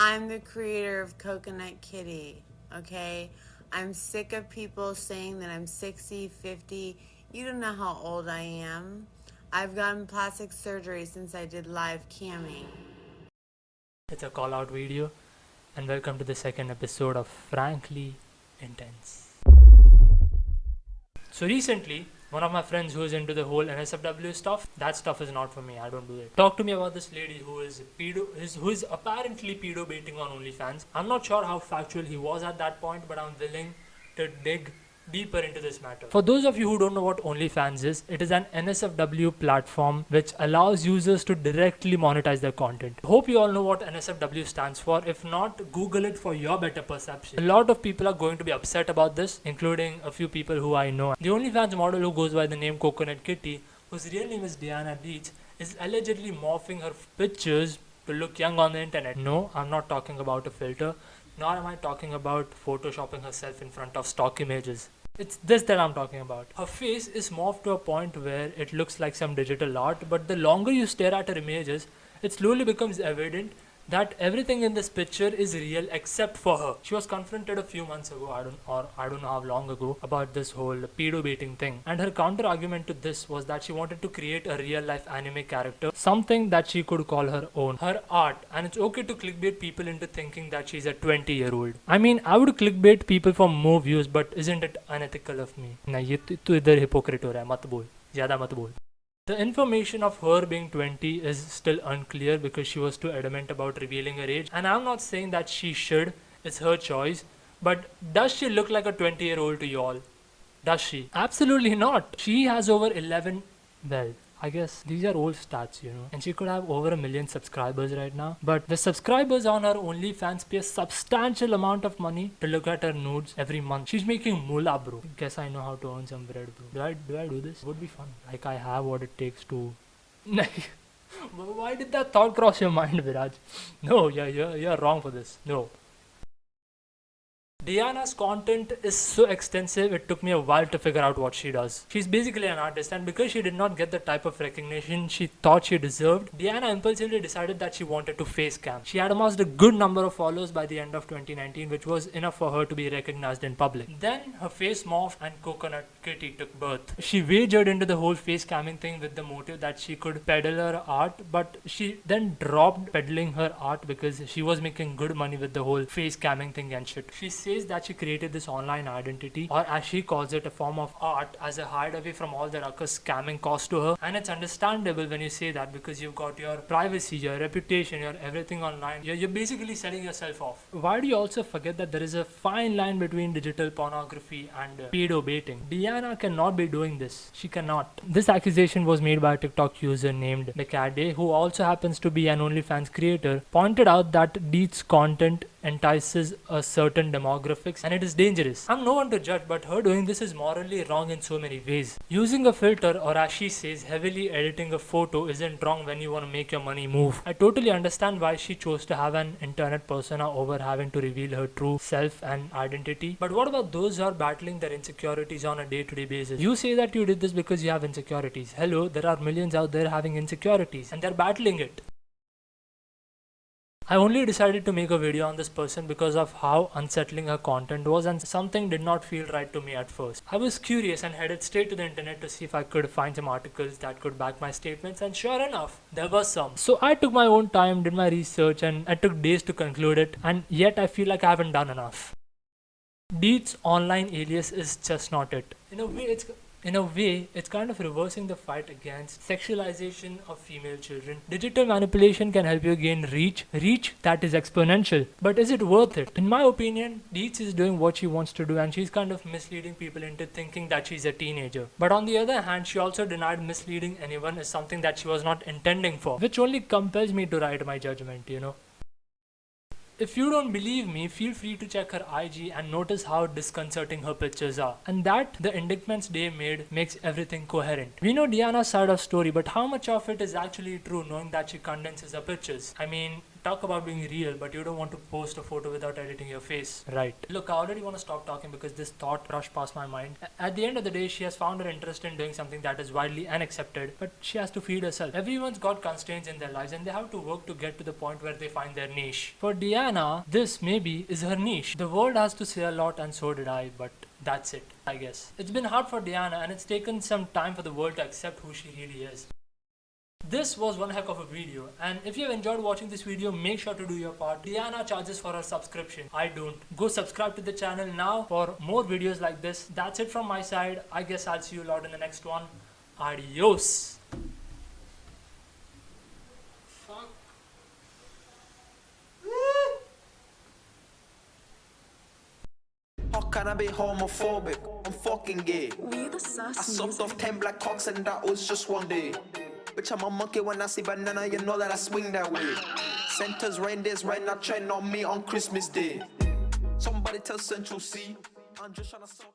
I'm the creator of Coconut Kitty, okay? I'm sick of people saying that I'm 60, 50. You don't know how old I am. I've gotten plastic surgery since I did live camming. It's a call out video, and welcome to the second episode of Frankly Intense. So, recently, one of my friends who is into the whole NSFW stuff, that stuff is not for me, I don't do it. Talk to me about this lady who is apparently pedo baiting on OnlyFans. I'm not sure how factual he was at that point, but I'm willing to dig deeper into this matter. For those of you who don't know what OnlyFans is, it is an NSFW platform which allows users to directly monetize their content. Hope you all know what NSFW stands for. If not, Google it for your better perception. A lot of people are going to be upset about this, including a few people who I know. The OnlyFans model who goes by the name Coconut Kitty, whose real name is Diana Deets, is allegedly morphing her pictures to look young on the internet. No, I'm not talking about a filter, nor am I talking about photoshopping herself in front of stock images. It's this that I'm talking about. Her face is morphed to a point where it looks like some digital art, but the longer you stare at her images, it slowly becomes evident that everything in this picture is real except for her. She was confronted a few months ago, I don't know how long ago, about this whole pedo baiting thing. And her counter argument to this was that she wanted to create a real life anime character, something that she could call her own. Her art, and it's okay to clickbait people into thinking that she's a 20-year-old. I mean, I would clickbait people for more views, but isn't it unethical of me? Na ye tu idhar hypocrite ho raha hai, mat bol. Zyada mat bol. The information of her being 20 is still unclear because she was too adamant about revealing her age, and I'm not saying that she should, it's her choice, but does she look like a 20-year-old to you all? Does she? Absolutely not. She has over 11, well, I guess these are old stats, and she could have over 1 million subscribers right now. But the subscribers on her OnlyFans pay a substantial amount of money to look at her nudes every month. She's making moolah, bro. Guess I know how to earn some bread, bro. Do I do this? Would be fun. Like I have what it takes to. Why did that thought cross your mind, Viraj? No, you're wrong for this. No. Diana's content is so extensive, it took me a while to figure out what she does. She's basically an artist, and because she did not get the type of recognition she thought she deserved, Diana impulsively decided that she wanted to face cam. She had amassed a good number of followers by the end of 2019, which was enough for her to be recognized in public. Then her face morphed and Coconut Kitty took birth. She wagered into the whole face camming thing with the motive that she could peddle her art, but she then dropped peddling her art because she was making good money with the whole face camming thing and shit. She says that she created this online identity, or as she calls it, a form of art, as a hideaway from all the ruckus scamming caused to her. And it's understandable when you say that because you've got your privacy, your reputation, your everything online. You're basically selling yourself off. Why do you also forget that there is a fine line between digital pornography and pedo baiting? Diana cannot be doing this. She cannot. This accusation was made by a TikTok user named Decade, who also happens to be an OnlyFans creator, pointed out that Deets content entices a certain demographics and it is dangerous. I'm no one to judge, but her doing this is morally wrong in so many ways. Using a filter, or as she says, heavily editing a photo isn't wrong when you want to make your money move. I totally understand why she chose to have an internet persona over having to reveal her true self and identity. But what about those who are battling their insecurities on a day-to-day basis? You say that you did this because you have insecurities. Hello, there are millions out there having insecurities and they're battling it. I only decided to make a video on this person because of how unsettling her content was, and something did not feel right to me at first. I was curious and headed straight to the internet to see if I could find some articles that could back my statements, and sure enough, there were some. So I took my own time, did my research, and I took days to conclude it, and yet I feel like I haven't done enough. Deets' online alias is just not it. In a way, it's kind of reversing the fight against sexualization of female children. Digital manipulation can help you gain reach that is exponential. But is it worth it? In my opinion, Deets is doing what she wants to do, and she's kind of misleading people into thinking that she's a teenager. But on the other hand, she also denied misleading anyone is something that she was not intending for, which only compels me to write my judgment, If you don't believe me, feel free to check her IG and notice how disconcerting her pictures are. And that the indictments they made makes everything coherent. We know Diana's side of story, but how much of it is actually true knowing that she condenses her pictures? I mean, talk about being real, but you don't want to post a photo without editing your face. Right. Look, I already want to stop talking because this thought rushed past my mind. At the end of the day, she has found her interest in doing something that is widely unaccepted, but she has to feed herself. Everyone's got constraints in their lives and they have to work to get to the point where they find their niche. For Diana, this maybe is her niche. The world has to say a lot, and so did I, but that's it, I guess. It's been hard for Diana and it's taken some time for the world to accept who she really is. This was one heck of a video, and if you have enjoyed watching this video, make sure to do your part. Diana charges for her subscription. I don't. Go subscribe to the channel now for more videos like this. That's it from my side. I guess I'll see you lot in the next one. Adios. Fuck. How can I be homophobic? I'm fucking gay. I sucked off 10 black cocks and that was just one day. Bitch, I'm a monkey when I see banana, you know that I swing that way. Santa's reindeers right now treading on me on Christmas Day. Somebody tell Central C, I'm just trying to suck.